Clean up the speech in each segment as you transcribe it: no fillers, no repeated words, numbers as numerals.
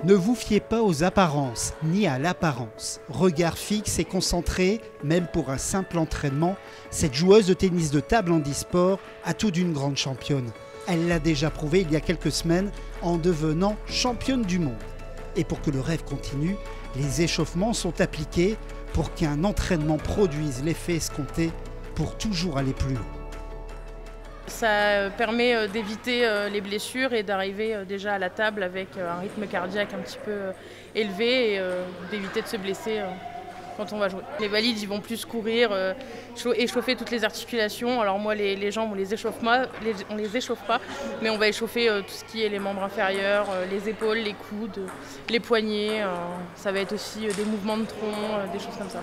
Ne vous fiez pas aux apparences, ni à l'apparence. Regard fixe et concentré, même pour un simple entraînement, cette joueuse de tennis de table handisport a tout d'une grande championne. Elle l'a déjà prouvé il y a quelques semaines en devenant championne du monde. Et pour que le rêve continue, les échauffements sont appliqués pour qu'un entraînement produise l'effet escompté pour toujours aller plus loin. Ça permet d'éviter les blessures et d'arriver déjà à la table avec un rythme cardiaque un petit peu élevé et d'éviter de se blesser quand on va jouer. Les valides, ils vont plus courir, échauffer toutes les articulations. Alors moi, les jambes, on les échauffe pas, mais on va échauffer tout ce qui est les membres inférieurs, les épaules, les coudes, les poignets. Ça va être aussi des mouvements de tronc, des choses comme ça.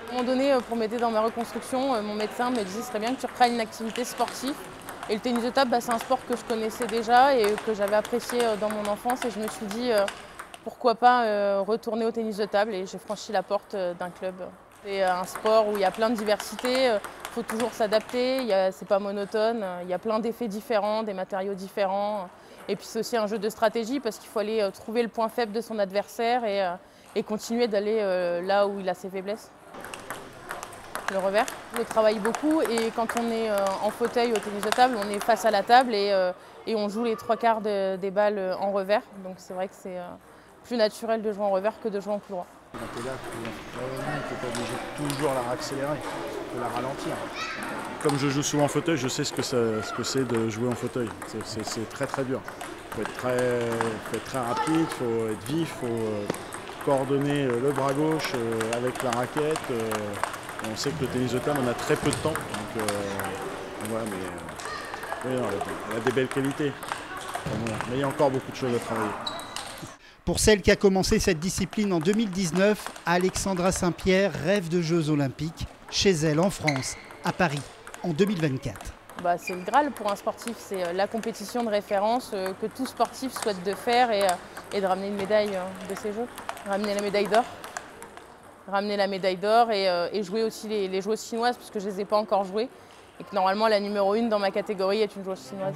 À un moment donné, pour m'aider dans ma reconstruction, mon médecin me disait que ce serait bien que tu reprennes une activité sportive. Et le tennis de table, c'est un sport que je connaissais déjà et que j'avais apprécié dans mon enfance. Et je me suis dit, pourquoi pas retourner au tennis de table. Et j'ai franchi la porte d'un club. C'est un sport où il y a plein de diversité, il faut toujours s'adapter, c'est pas monotone. Il y a plein d'effets différents, des matériaux différents. Et puis c'est aussi un jeu de stratégie parce qu'il faut aller trouver le point faible de son adversaire et continuer d'aller là où il a ses faiblesses. Le revers, je travaille beaucoup et quand on est en fauteuil au tennis de table, on est face à la table et on joue les 3/4 des balles en revers. Donc c'est vrai que c'est plus naturel de jouer en revers que de jouer en coup droit. Quand tu es là, tu n'es pas obligé de toujours la accélérer, de la ralentir. Comme je joue souvent en fauteuil, je sais ce que c'est de jouer en fauteuil. C'est très très dur. Il faut être très rapide, il faut être vif, il faut coordonner le bras gauche avec la raquette. On sait que le tennis de table, on a très peu de temps. Donc voilà, mais oui, elle a des belles qualités. Mais il y a encore beaucoup de choses à travailler. Pour celle qui a commencé cette discipline en 2019, Alexandra Saint-Pierre rêve de Jeux Olympiques chez elle en France, à Paris, en 2024. C'est le Graal pour un sportif, c'est la compétition de référence que tout sportif souhaite de faire et de ramener une médaille de ces Jeux, ramener la médaille d'or. Ramener la médaille d'or et jouer aussi les joueuses chinoises puisque je ne les ai pas encore jouées et que normalement la numéro 1 dans ma catégorie est une joueuse chinoise.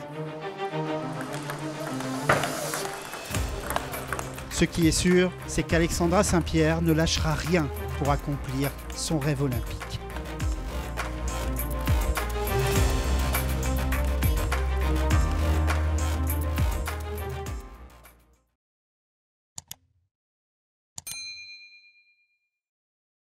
Ce qui est sûr, c'est qu'Alexandra Saint-Pierre ne lâchera rien pour accomplir son rêve olympique.